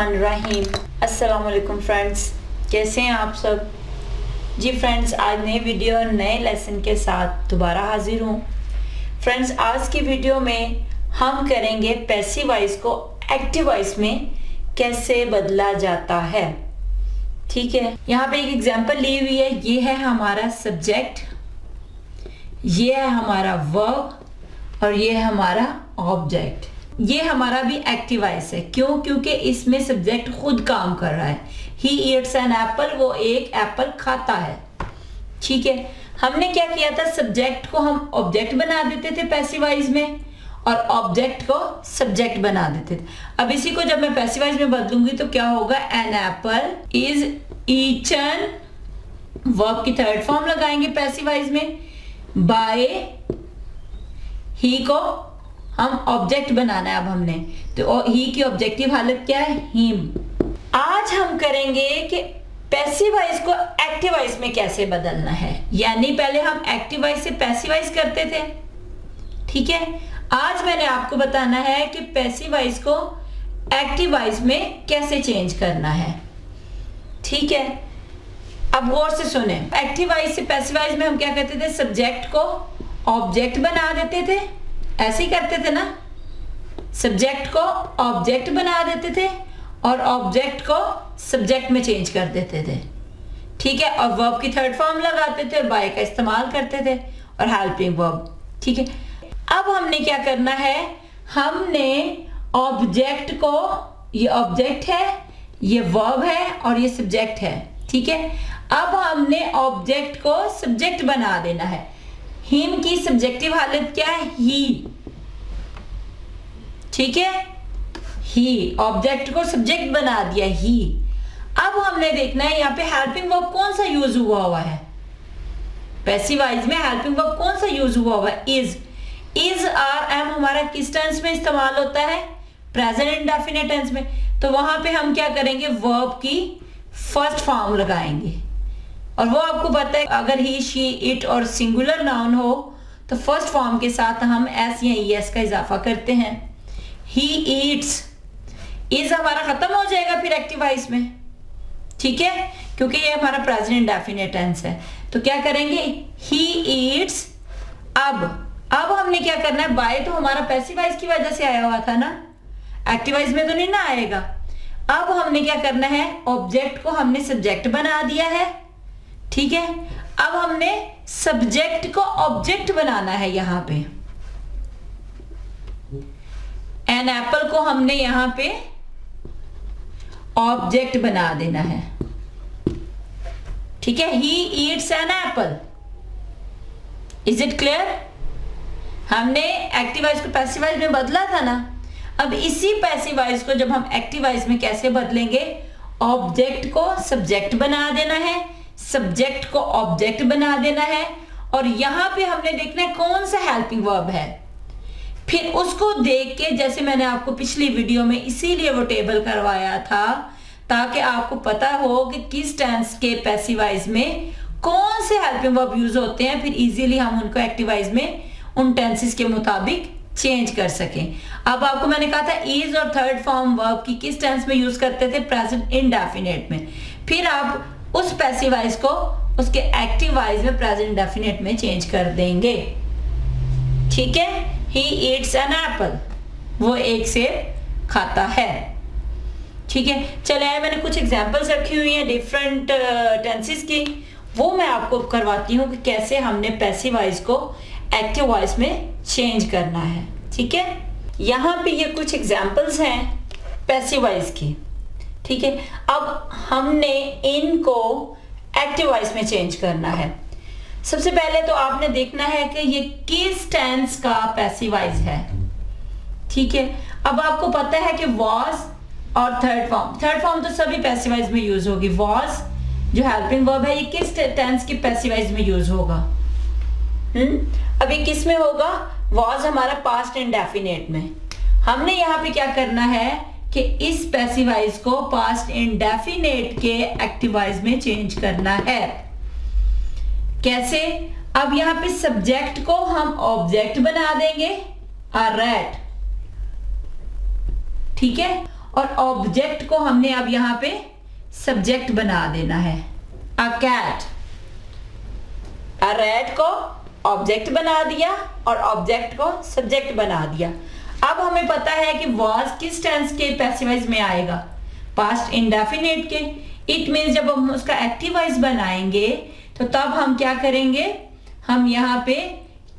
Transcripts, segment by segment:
बिस्मिल्लाहिर्रहमानिर्रहीम। अस्सलाम वालेकुम फ्रेंड्स, कैसे हैं आप सब। जी फ्रेंड्स, आज नए वीडियो और नए लेसन के साथ दोबारा हाजिर हूँ। फ्रेंड्स, आज की वीडियो में हम करेंगे पैसिव वॉइस को एक्टिव वॉइस में कैसे बदला जाता है। ठीक है, यहाँ पे एक एग्जांपल ली हुई है। ये है हमारा सब्जेक्ट, ये है हमारा वर्ब और ये है हमारा ऑब्जेक्ट। ये हमारा भी एक्टिव वॉइस है। क्यों? क्योंकि इसमें सब्जेक्ट खुद काम कर रहा है। ही ईट्स एन एप्पल, वो एक एप्पल खाता है। ठीक है, हमने क्या किया था, सब्जेक्ट को हम ऑब्जेक्ट बना देते थे पैसिव वॉइस में और ऑब्जेक्ट को सब्जेक्ट बना देते थे। अब इसी को जब मैं पैसिव वॉइस में बदलूंगी तो क्या होगा, an apple is eaten, verb की थर्ड फॉर्म लगाएंगे पैसिव वॉइस में, बाय ही को हम ऑब्जेक्ट बनाना है। अब हमने तो ही की ऑब्जेक्टिव हालत क्या है, हिम। आज हम करेंगे कि पैसिव वॉइस को एक्टिव वॉइस में कैसे बदलना है। यानी पहले हम एक्टिव वॉइस से पैसिव वॉइस करते थे। ठीक है, आज मैंने आपको बताना है कि पैसिव वॉइस को एक्टिव वॉइस में कैसे चेंज करना है। ठीक है, अब गौर से सुने। एक्टिव वॉइस से पैसिव वॉइस में हम क्या करते थे, सब्जेक्ट को ऑब्जेक्ट बना देते थे। ऐसे ही करते थे ना, सब्जेक्ट को ऑब्जेक्ट बना देते थे और ऑब्जेक्ट को सब्जेक्ट में चेंज कर देते थे। ठीक है, और वर्ब की थर्ड फॉर्म लगाते थे और बाय का इस्तेमाल करते थे और हेल्पिंग वर्ब। ठीक है, अब हमने क्या करना है, हमने ऑब्जेक्ट को, ये ऑब्जेक्ट है, ये वर्ब है और ये सब्जेक्ट है। ठीक है, अब हमने ऑब्जेक्ट को सब्जेक्ट बना देना है। हिम की सब्जेक्टिव हालत क्या है, ही। ठीक है, ही, ऑब्जेक्ट को सब्जेक्ट बना दिया, ही। अब हमने देखना है यहाँ पे हेल्पिंग वर्ब कौन सा यूज हुआ है। पैसिव वॉइस में हेल्पिंग वर्ब कौन सा यूज हुआ है, इज। इज आर एम हमारा किस टेंस में इस्तेमाल होता है, प्रेजेंट इंडेफिनिट टेंस में। तो वहां पे हम क्या करेंगे, वर्ब की फर्स्ट फॉर्म लगाएंगे। और वो आपको पता है, अगर ही, शी, इट और सिंगुलर नाउन हो तो फर्स्ट फॉर्म के साथ हम एस या ई एस का इजाफा करते हैं। ही ईट्स, इज हमारा खत्म हो जाएगा फिर एक्टिव वॉइस में। ठीक है, क्योंकि ये हमारा प्रेजेंट इंडेफिनिट टेंस है। तो क्या करेंगे, ही ईट्स। अब हमने क्या करना है, बाय तो हमारा पैसिव वॉइस की वजह से आया हुआ था ना, एक्टिव वॉइस में तो नहीं ना आएगा। अब हमने क्या करना है, ऑब्जेक्ट को हमने सब्जेक्ट बना दिया है। ठीक है, अब हमने सब्जेक्ट को ऑब्जेक्ट बनाना है। यहां पे एन एप्पल को हमने यहां पे ऑब्जेक्ट बना देना है। ठीक है, he eats an apple. Is it clear? हमने एक्टिव वॉइस को पैसिव वॉइस में बदला था ना। अब इसी पैसिव वॉइस को जब हम एक्टिव वॉइस में कैसे बदलेंगे, ऑब्जेक्ट को सब्जेक्ट बना देना है, सब्जेक्ट को ऑब्जेक्ट बना देना है और यहां पे हमने देखना है कौन सा हेल्पिंग वर्ब है। फिर उसको देख के, जैसे मैंने आपको पिछली वीडियो में इसीलिए वो टेबल करवाया था ताकि आपको पता हो कि किस टेंस के पैसिव वॉइस में कौन से हेल्पिंग वर्ब यूज होते हैं, फिर इजीली हम उनको एक्टिव वॉइस में उन टेंसेस के मुताबिक चेंज कर सकें। अब आपको मैंने कहा था इज और थर्ड फॉर्म वर्ब की किस टेंस में यूज करते थे, प्रेजेंट इंडेफिनिट में। फिर आप उस पैसिव वॉइस को उसके एक्टिव वॉइस में प्रेजेंट इंडेफिनिट में चेंज कर देंगे। ठीक है, ही ईट्स एन एप्पल, वो एक सेब खाता है। ठीक है, चले मैंने कुछ एग्जांपल्स रखी हुई हैं डिफरेंट टेंसेस की, वो मैं आपको करवाती हूँ कि कैसे हमने पैसिव वॉइस को एक्टिव वॉइस में चेंज करना है। ठीक है, यहाँ पे ये कुछ एग्जांपल्स हैं पैसिव वॉइस की। ठीक है, अब हमने इनको एक्टिव वॉइस में चेंज करना है। सबसे पहले तो आपने देखना है कि ये किस टेंस का पैसिव वॉइस है। ठीक है, अब आपको पता है कि वॉज और थर्ड फॉर्म तो सभी पैसिव वॉइस में यूज होगी। वॉज जो हेल्पिंग वर्ब है, ये किस टेंस की पैसिव वॉइस में यूज होगा, अभी किस में होगा, वॉज हमारा पास्ट इंडेफिनिट में। हमने यहाँ पे क्या करना है कि इस पैसिव वॉइस को पास्ट इंडेफिनिट के एक्टिव वॉइस में चेंज करना है। कैसे? अब यहाँ पे सब्जेक्ट को हम ऑब्जेक्ट बना देंगे, अ रैट। ठीक है, और ऑब्जेक्ट को हमने अब यहाँ पे सब्जेक्ट बना देना है। अ कैट, अ रैट को ऑब्जेक्ट बना दिया और ऑब्जेक्ट को सब्जेक्ट बना दिया। अब हमें पता है कि वाज किस टेंस के पैसिवाइज में आएगा, पास्ट इंडेफिनिट के। इट मीन्स जब हम उसका एक्टिव वॉइस बनाएंगे तो तब हम क्या करेंगे, हम यहाँ पे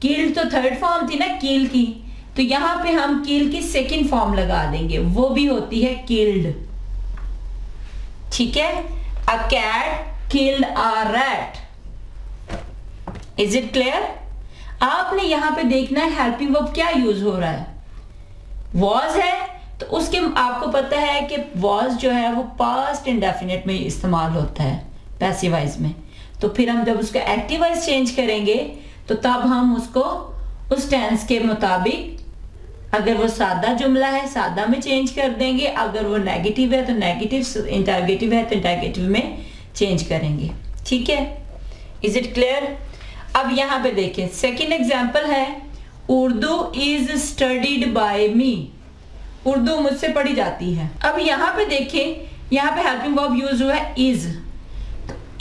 किल्ड तो थर्ड फॉर्म थी ना किल की, तो यहाँ पे हम किल की सेकंड फॉर्म लगा देंगे, वो भी होती है किल्ड। ठीक है, a cat killed a rat. Is it clear? आपने यहाँ पे देखना है हेल्पिंग वर्ब क्या यूज हो रहा है। वॉज है तो उसके आपको पता है कि वॉज जो है वो पास्ट इंडेफिनिट में इस्तेमाल होता है पैसिव वॉइस में। तो फिर हम जब उसका एक्टिव वॉइस चेंज करेंगे तो तब हम उसको उस टेंस के मुताबिक, अगर वो सादा जुमला है सादा में चेंज कर देंगे, अगर वो नेगेटिव है तो नेगेटिव, इंटरगेटिव है तो इंटरगेटिव में चेंज करेंगे। ठीक है, इज इट क्लियर? अब यहाँ पे देखिए सेकंड एग्जांपल है, उर्दू इज स्टडीड बाय मी। उर्दू मुझसे पढ़ी जाती है। अब यहाँ पे देखिए, यहाँ पे हेल्पिंग वर्ब यूज हुआ है इज।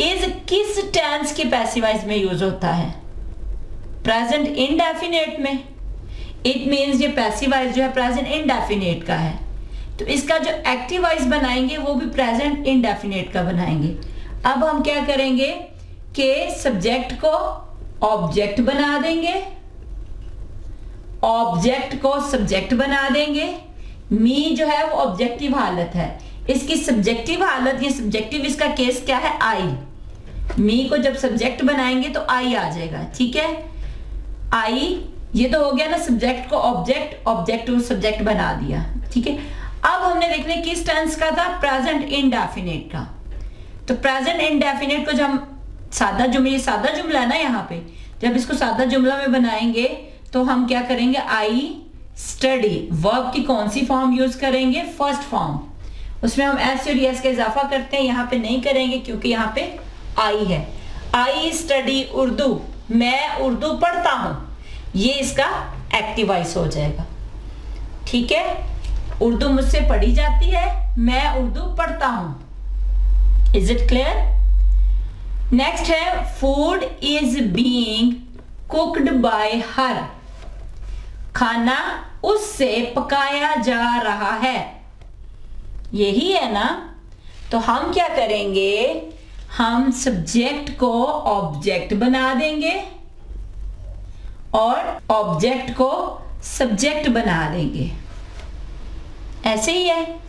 इज किस टेंस के पैसिव वॉइस में यूज होता है? प्रेजेंट इंडेफिनिट में। इट मीन्स ये पैसिव वॉइस जो है प्रेजेंट इंडेफिनिट का है, तो इसका जो एक्टिव वॉइस बनाएंगे वो भी प्रेजेंट इंडेफिनिट का बनाएंगे। अब हम क्या करेंगे कि सब्जेक्ट को ऑब्जेक्ट बना देंगे, ऑब्जेक्ट को सब्जेक्ट बना देंगे। मी जो है वो ऑब्जेक्टिव हालत है, इसकी सब्जेक्टिव हालत, ये सब्जेक्टिव इसका केस क्या है? आई। मी को जब सब्जेक्ट बनाएंगे तो आई आ जाएगा। ठीक है, आई, ये तो हो गया ना सब्जेक्ट को ऑब्जेक्ट, ऑब्जेक्ट को सब्जेक्ट बना दिया। ठीक है, अब हमने देखना किस टेंस का था? प्रेजेंट इंडेफिनिट का। तो प्रेजेंट इंडेफिनिट को जब हम सादा जुमला, सादा जुमला है ना यहाँ पे, जब इसको सादा जुमला में बनाएंगे तो हम क्या करेंगे? I study. वर्ब की कौन सी फॉर्म यूज करेंगे? First form. उसमें हम एस और एस का इजाफा करते हैं, यहाँ पे नहीं करेंगे क्योंकि यहाँ पे आई है। आई स्टडी उर्दू, मैं उर्दू पढ़ता हूं, ये इसका एक्टिव वॉइस हो जाएगा। ठीक है, उर्दू मुझसे पढ़ी जाती है, मैं उर्दू पढ़ता हूं। Is it clear? नेक्स्ट है food is being cooked bye हर। खाना उससे पकाया जा रहा है, यही है ना? तो हम क्या करेंगे, हम सब्जेक्ट को ऑब्जेक्ट बना देंगे और ऑब्जेक्ट को सब्जेक्ट बना देंगे। ऐसे ही है,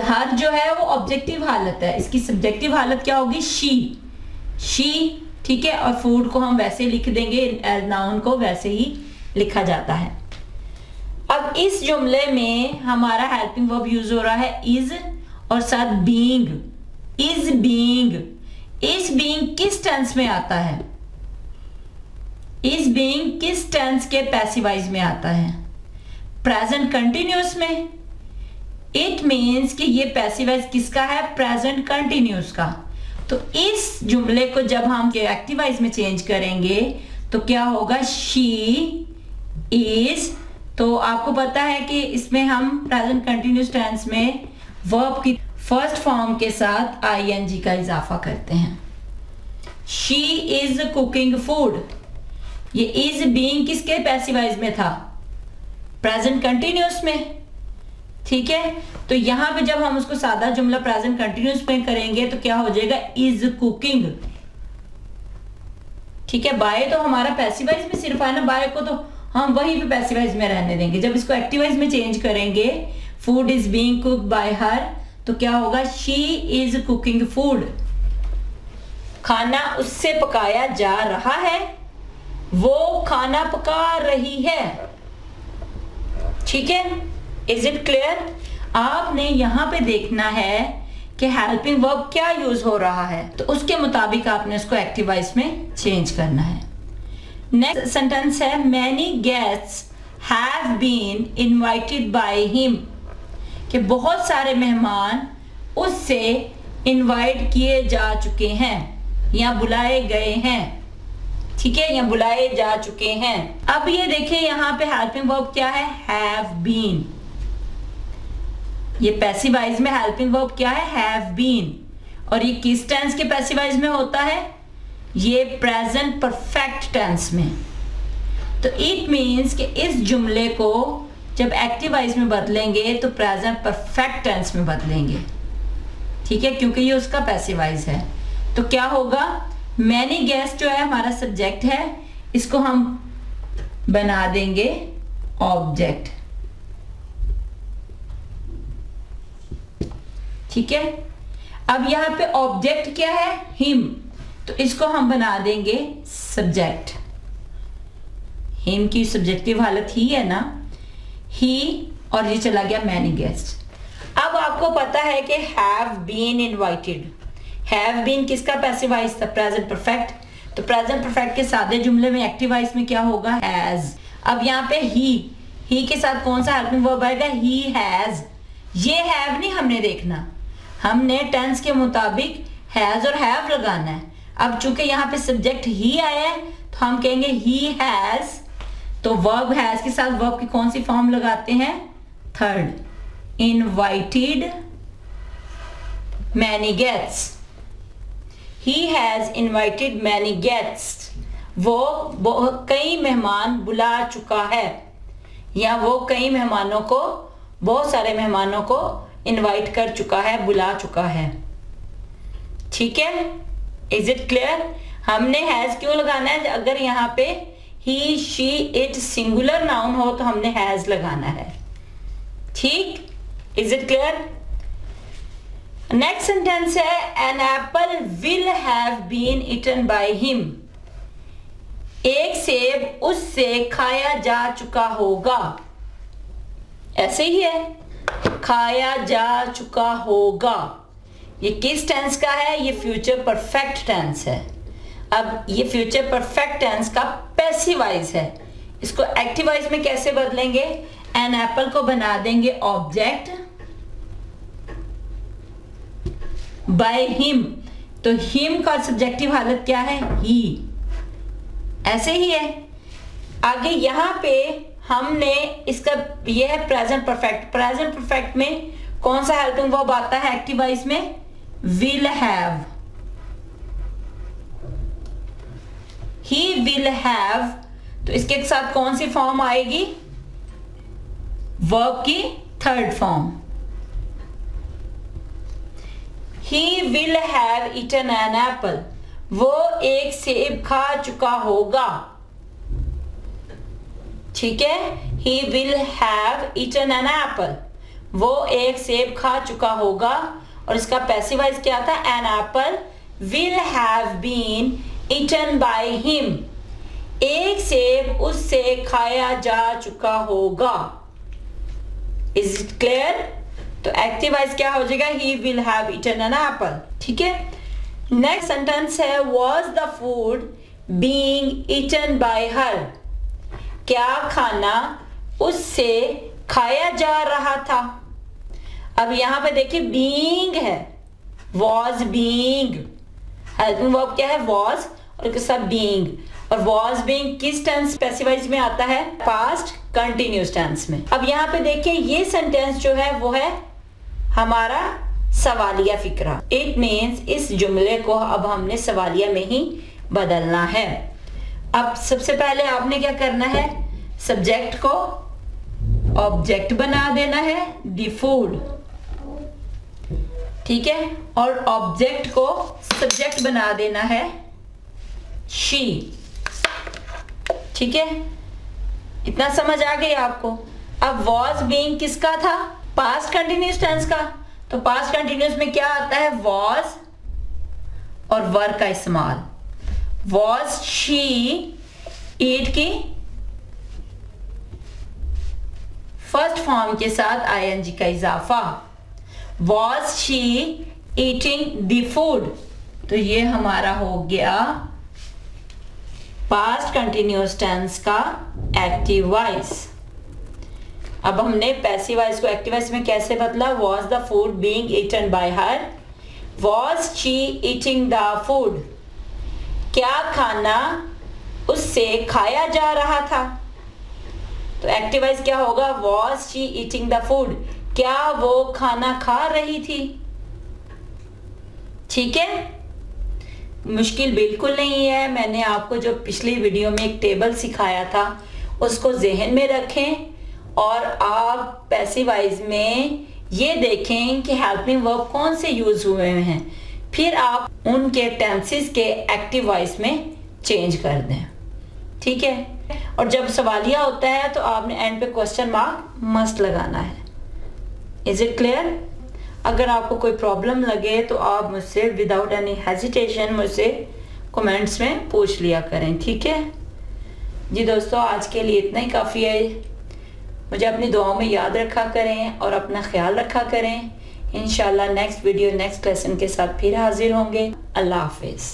हर जो है वो ऑब्जेक्टिव हालत है, इसकी सब्जेक्टिव हालत क्या होगी? शी। ठीक है, और फूड को हम वैसे लिख देंगे, एज नाउन को वैसे ही लिखा जाता है। अब इस जुमले में हमारा हेल्पिंग वर्ब यूज हो रहा है इज और साथ being. Is being, is being किस टेंस में आता है? इज बीइंग किस टेंस के पैसिव वॉइस में आता है? प्रेजेंट कंटिन्यूअस में। इट मीन्स कि ये पैसिव वॉइस किसका है? प्रेजेंट कंटिन्यूअस का। तो इस जुमले को जब हम एक्टिव वॉइस में चेंज करेंगे तो क्या होगा? She is. तो आपको पता है कि इसमें हम प्रेजेंट कंटिन्यूअस टेंस में वर्ब की फर्स्ट फॉर्म के साथ आईएनजी का इजाफा करते हैं। शी इज कुकिंग फूड, ये इज बीइंग किसके पैसिव वॉइस में था? प्रेजेंट कंटिन्यूअस में। ठीक है, तो यहां पे जब हम उसको सादा जुमला प्रेजेंट कंटिन्यूअस में करेंगे तो क्या हो जाएगा? Is cooking. ठीक है, बाय तो हमारा पैसिव वॉइस में सिर्फ है ना, बाय को तो हम वहीं पे पैसिव वॉइस में रहने देंगे। जब इसको एक्टिव वॉइस में चेंज करेंगे, food is being cooked bye हर, तो क्या होगा? She is cooking food. खाना उससे पकाया जा रहा है, वो खाना पका रही है। ठीक है, इज इट क्लियर? आपने यहां पे देखना है कि हेल्पिंग वर्ब क्या यूज हो रहा है, तो उसके मुताबिक आपने उसको एक्टिव वॉइस में चेंज करना है। नेक्स्ट सेंटेंस है many guests have been invited by him, कि बहुत सारे मेहमान उससे इनवाइट किए जा चुके हैं या बुलाए गए हैं। ठीक है, या बुलाए जा चुके हैं। अब ये देखिए यहाँ पे हेल्पिंग वर्ब क्या है? Have been. ये पैसिव वॉइस में हेल्पिंग वर्ब क्या है, हैव बीन। और ये किस टेंस के पैसिव वॉइस में होता है, ये प्रेजेंट परफेक्ट टेंस में। तो इट मीन्स कि इस जुमले को जब एक्टिव वॉइस में बदलेंगे तो प्रेजेंट परफेक्ट टेंस में बदलेंगे, ठीक है, क्योंकि ये उसका पैसिव वॉइस है। तो क्या होगा, मैनी गेस्ट जो है हमारा सब्जेक्ट है, इसको हम बना देंगे ऑब्जेक्ट, ठीक है। अब यहाँ पे ऑब्जेक्ट क्या है, हिम, तो इसको हम बना देंगे सब्जेक्ट। हिम की सब्जेक्टिव हालत ही है ना, ही, और ये चला गया मैनी गेस्ट। अब आपको पता है कि have been invited, have been किसका पैसिव वॉइस था, प्रेजेंट परफेक्ट। तो प्रेजेंट परफेक्ट के सादे जुमले में एक्टिव वॉइस में क्या होगा, हैज। अब यहाँ पे ही के साथ कौन सा हेल्पिंग वर्ब आएगा, ही हैज। ये हैव नहीं हमने देखना, हमने टेंस के मुताबिक हैज और हैव लगाना है। अब चूंकि यहाँ पे सब्जेक्ट ही आया है तो हम कहेंगे ही हैज, तो वर्ब हैज के साथ वर्ब की कौन सी फॉर्म लगाते हैं, third, invited many guests. He has invited many guests, वो कई मेहमान बुला चुका है, या वो कई मेहमानों को, बहुत सारे मेहमानों को इनवाइट कर चुका है, बुला चुका है, ठीक है। Is it clear. हमने हैज क्यों लगाना है, अगर यहाँ पे ही शी इट सिंगुलर नाउन हो तो हमने हैज लगाना है, ठीक। Is it clear. Next sentence है, an apple will have been eaten by him, एक सेब उससे खाया जा चुका होगा। ऐसे ही है, खाया जा चुका होगा। ये किस टेंस का है, ये फ्यूचर परफेक्ट टेंस है। अब ये फ्यूचर परफेक्ट टेंस का पैसिव वॉइस है, इसको एक्टिव वॉइस में कैसे बदलेंगे, एन एप्पल को बना देंगे ऑब्जेक्ट बाय हिम, तो हिम का सब्जेक्टिव हालत क्या है, ही। ऐसे ही है। आगे यहाँ पे हमने इसका, ये है प्रेजेंट परफेक्ट। प्रेजेंट परफेक्ट में कौन सा हेल्पिंग वर्ब आता है एक्टिव वॉइस में, will have. He will have, तो इसके साथ कौन सी फॉर्म आएगी, वर्ब की third form. He will have eaten an apple, वो एक सेब खा चुका होगा, ठीक है। He will have eaten an apple, वो एक सेब खा चुका होगा, और इसका पैसिव वॉइस क्या था, an apple will have been eaten by him, एक सेब उससे खाया जा चुका होगा। Is it clear. तो एक्टिव वॉइस क्या हो जाएगा, he will have eaten an apple, ठीक है। नेक्स्ट सेंटेंस है, was the food being eaten by her, क्या खाना उससे खाया जा रहा था। अब यहां पे देखिए बीइंग है, वॉज बीइंग, हेल्पिंग वर्ब क्या है, वॉज, और उसके साथ बीइंग। और वॉज बीइंग किस टेंस पैसिव वॉइस में आता है, पास्ट कंटिन्यूअस टेंस में। अब यहाँ पे देखिए ये सेंटेंस जो है वो है हमारा सवालिया फिक्रा। इट मीन्स इस जुमले को अब हमने सवालिया में ही बदलना है। अब सबसे पहले आपने क्या करना है, सब्जेक्ट को ऑब्जेक्ट बना देना है, द फूड, ठीक है, और ऑब्जेक्ट को सब्जेक्ट बना देना है, शी, ठीक है। इतना समझ आ गई आपको। अब वॉज बीइंग किसका था, पास्ट कंटिन्यूअस टेंस का। तो पास्ट कंटिन्यूअस में क्या आता है, वॉज और वर का इस्तेमाल। वॉज शी ईट की फर्स्ट फॉर्म के साथ आईएनजी का इजाफा, was she eating the food, तो ये हमारा हो गया पास्ट कंटिन्यूअस टेंस का एक्टिव वॉइस। अब हमने पैसिव वॉइस को एक्टिव वॉइस में कैसे बदला, was the food being eaten by her, was she eating the food, क्या खाना उससे खाया जा रहा था। तो एक्टिव वॉइस क्या होगा, was she eating the food, क्या वो खाना खा रही थी? ठीक है, मुश्किल बिल्कुल नहीं है। मैंने आपको जो पिछली वीडियो में एक टेबल सिखाया था उसको जहन में रखें और आप पैसिव वॉइस में ये देखें कि हेल्पिंग वर्ब कौन से यूज हुए हैं, फिर आप उनके टेंसेस के एक्टिव वॉइस में चेंज कर दें। ठीक है, और जब सवालिया होता है तो आपने एंड पे क्वेश्चन मार्क मस्ट लगाना है। Is it clear? अगर आपको कोई प्रॉब्लम लगे तो आप मुझसे विदाउट एनी हेजिटेशन मुझसे कमेंट्स में पूछ लिया करें। ठीक है जी दोस्तों, आज के लिए इतना ही काफ़ी है। मुझे अपनी दुआओं में याद रखा करें और अपना ख्याल रखा करें। इंशाल्लाह नेक्स्ट वीडियो नेक्स्ट लेसन के साथ फिर हाजिर होंगे। अल्लाह हाफिज़।